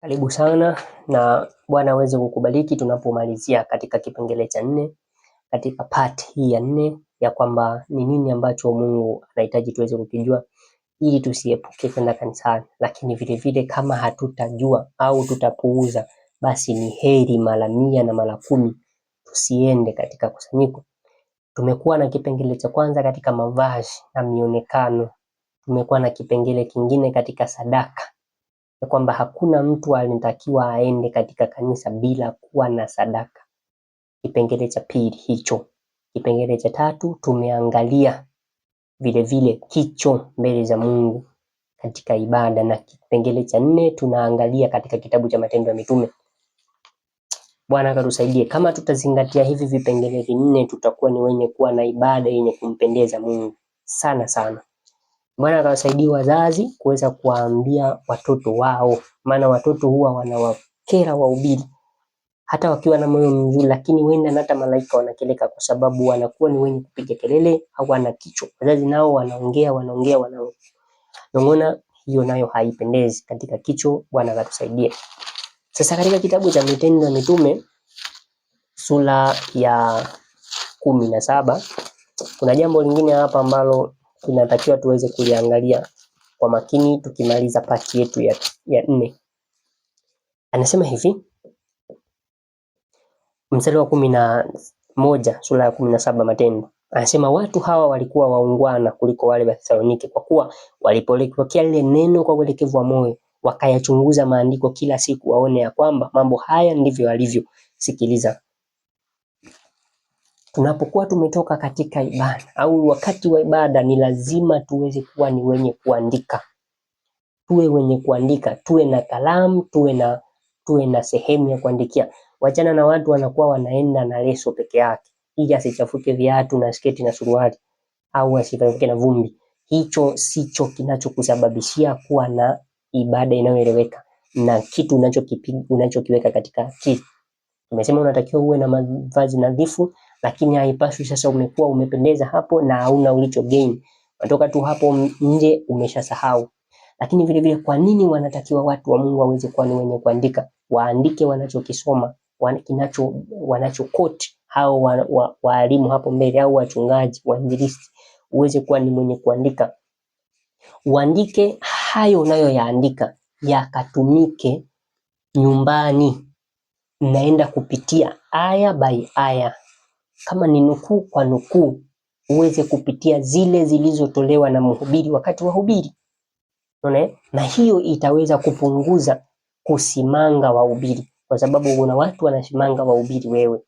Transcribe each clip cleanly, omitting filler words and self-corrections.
Karibu sana na Bwana aweze kukubariki tunapomalizia katika kipengele cha 4 katika part hii ya 4 ya kwamba ni nini ambacho Mungu anahitaji tuweze kukijua ili tusiepuke kwenda kanisani, lakini vile vile kama hatutajua au tutapuuza, basi ni heri mara 100 na mara 10 tusiende katika kusanyiko. Tumekuwa na kipengele cha kwanza katika mavazi na mionekano. Tumekuwa na kipengele kingine katika sadaka, ya kwamba hakuna mtu anatakiwa aende katika kanisa bila kuwa na sadaka. Kipengele cha pili hicho. Kipengele cha tatu tumeangalia vile vile kicho mbele za Mungu katika ibada, na kipengele cha 4 tunaangalia katika kitabu cha Matendo ya Mitume. Bwana akatusaidie. Kama tutazingatia hivi vipengele 4 tutakuwa ni wenye kuwa na ibada yenye kumpendeza Mungu sana sana. Bwana akawasaidia wazazi kuweza kuwaambia watoto wao, maana watoto huwa wanawakera wahubiri hata wakiwa na moyo mzuri, lakini huenda hata malaika wanakeleka kwa sababu wanakuwa ni wenye kupiga kelele au wana kichwa. Wazazi nao wanaongea wanaongea, hiyo nayo haipendezi katika kichwa. Bwana akatusaidia. Sasa katika kitabu cha Matendo ya Mitume sura ya 17 kuna jambo lingine hapa ambalo tunatakiwa tuweze kuliangalia kwa makini tukimaliza pati yetu ya 4. Anasema hivi, mstari wa 11 sura ya 17 Matendo. Anasema watu hawa walikuwa waungwana kuliko wale wa Thesalonike, kwa kuwa walipokea lile neno kwa uelekevu wa moyo, wakayachunguza maandiko kila siku waone ya kwamba mambo haya ndivyo alivyo. Sikiliza. Tunapokuwa tumetoka katika ibada au wakati wa ibada, ni lazima tuweze kuwa ni wenye kuandika. Tuwe wenye kuandika, tuwe na kalamu, tuwe na sehemu ya kuandikia. Wachana na watu wanakuwa wanaenda na leso peke yake ili asichafuke viatu na sketi na suruali au asichafuke na vumbi. Hicho sicho kinachokusababishia kuwa na ibada inayoeleweka na kitu unachokiweka katika akili. Tumesema unatakiwa uwe na mavazi nadhifu, lakini haipaswi sasa umekuwa umependeza hapo na hauna ulicho gain. Unatoka tu hapo nje umeshasahau. Lakini vile vile kwa nini wanatakiwa watu wa Mungu waweze kuwa ni wenye kuandika? Waandike wanachokisoma, wanachoquote hao waalimu hapo mbele au wachungaji, wainjilisti. Uweze kuwa ni mwenye kuandika. Uandike hayo unayoyaandika yakatumike nyumbani. Naenda kupitia aya by aya. Kama ni nukuu kwa nukuu, uweze kupitia zile zilizotolewa na mhubiri wakati wa hubiri. Unaona? Na hiyo itaweza kupunguza kusimanga wahubiri, kwa sababu kuna watu wanasimanga wahubiri wewe,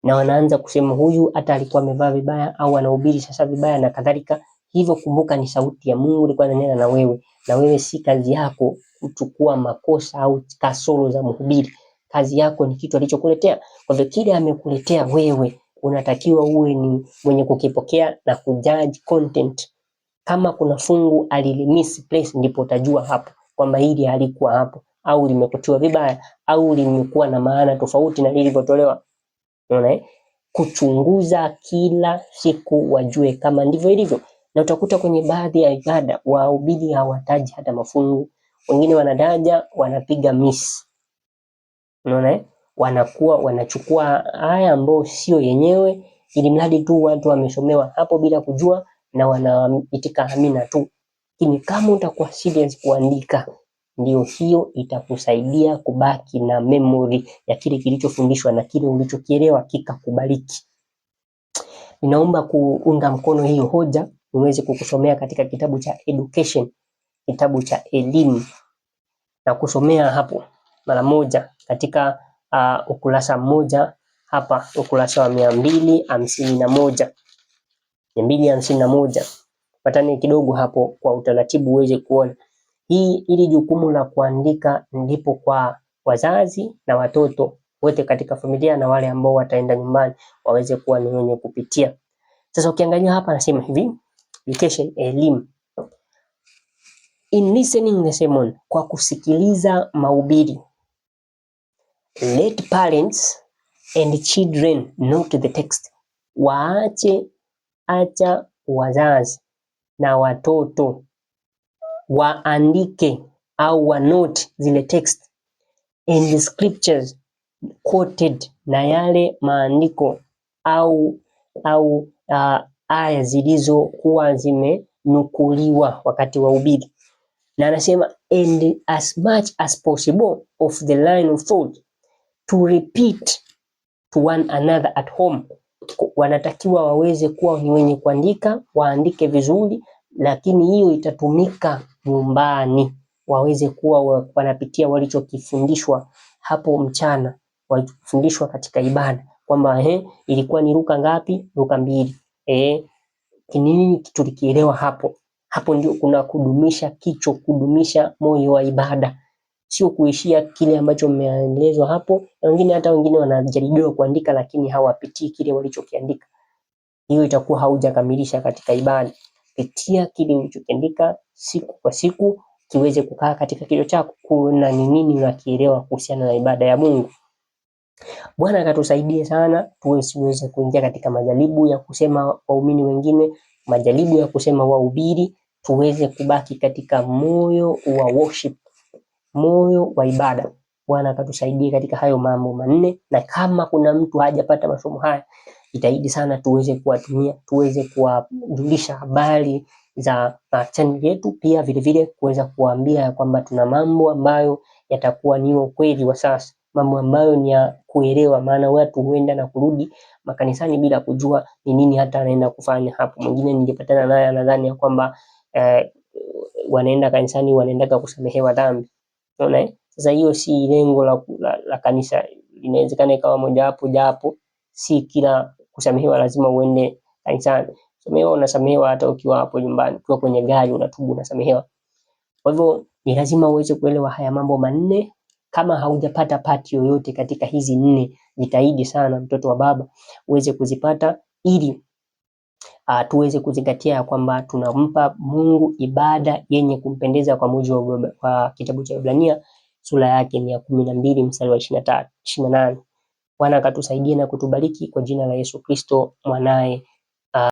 na wanaanza kusema huyu hata alikuwa amevaa vibaya au anahubiri sasa vibaya na kadhalika. Hivyo kumbuka, ni sauti ya Mungu ilikuwa inanena na wewe si kazi yako kuchukua makosa au kasoro za mhubiri. Kazi yako ni kitu alichokuletea. Kwa hivyo kile amekuletea wewe, unatakiwa uwe ni mwenye kukipokea na kujudge content. Kama kuna fungu misplace, ndipo utajua hapo kwamba hili halikuwa hapo, au limekutiwa vibaya, au limekuwa na maana tofauti na lilivyotolewa. Unaona? Kuchunguza kila siku wajue kama ndivyo ilivyo. Na utakuta kwenye baadhi ya ibada wahubiri hawataji hata mafungu. Wengine wanadaja, wanapiga miss. Unaona? Wanakuwa wanachukua haya ambayo sio yenyewe, ili mradi tu watu wamesomewa hapo bila kujua na wanaitika amina tu. Lakini kama utakuwa serious kuandika, ndio hiyo itakusaidia kubaki na memory ya kile kilichofundishwa na kile ulichokielewa kikakubaliki. Ninaomba kuunga mkono hiyo hoja, niweze kukusomea katika kitabu cha education, kitabu cha elimu, na kusomea hapo mara moja katika ukurasa mmoja hapa, ukurasa wa 251. 251. Patani kidogo hapo kwa utaratibu uweze kuona. Ili jukumu la kuandika ndipo kwa wazazi na watoto wote katika familia na wale ambao wataenda nyumbani waweze kuwa ni wenye kupitia. Sasa ukiangalia hapa anasema hivi, education, elimu. In listening the sermon, kwa kusikiliza mahubiri. Let parents and children note the text. Acha wazazi na watoto waandike au wanote zile text. and the scriptures quoted, na yale maandiko au aya zilizokuwa zimenukuliwa wakati wa ubiri. Na anasema and as much as possible of the line of thought to repeat to one another at home. Wanatakiwa waweze kuwa ni wenye kuandika, waandike vizuri, lakini hiyo itatumika nyumbani, waweze kuwa wanapitia walichokifundishwa hapo mchana, walichofundishwa katika ibada, kwamba ilikuwa ni Luka ngapi? Luka 2. Nini tulikielewa hapo? Hapo ndio kuna kudumisha kicho, kudumisha moyo wa ibada, sio kuishia kile ambacho mmeelezwa hapo. Na wengine hata wengine wanajaribiwa kuandika lakini hawapitii kile walichokiandika. Hiyo itakuwa haujakamilisha katika ibada. Pitia kile ulichokiandika siku kwa siku, kiweze kukaa katika kichwa chako, kuna ni nini unakielewa kuhusiana na ibada ya Mungu. Bwana akatusaidie sana tuweze kuingia katika majaribu ya kusema waumini wengine, majaribu ya kusema wahubiri, tuweze kubaki katika moyo wa worship, moyo wa ibada. Bwana akatusaidie katika hayo mambo manne, na kama kuna mtu hajapata masomo haya, jitahidi sana tuweze kuwatumia, tuweze kuwajulisha habari za channel yetu, pia vile vile kuweza kuwaambia kwamba tuna mambo ambayo yatakuwa ni ukweli wa sasa, mambo ambayo ni ya kuelewa, maana watu huenda na kurudi makanisani bila kujua ni nini hata anaenda kufanya hapo. Mwingine ningepatana naye nadhani ya kwamba wanaenda kanisani, wanaenda kusamehewa dhambi. Unaona? Sasa hiyo si lengo la kanisa. Inawezekana ikawa mojawapo, japo si kila kusamehewa lazima uende kanisani. Samehewa, unasamehewa hata ukiwa hapo nyumbani, ukiwa kwenye gari unatubu, unasamehewa. Kwa hivyo ni lazima uweze kuelewa haya mambo manne. Kama haujapata pati yoyote katika hizi 4, jitahidi sana mtoto wa baba uweze kuzipata, ili tuweze kuzingatia kwamba tunampa Mungu ibada yenye kumpendeza kwa mujibu wa kitabu cha Ibrania sura yake ni ya 12 mstari wa 28. Bwana akatusaidia na kutubariki kwa jina la Yesu Kristo mwanae.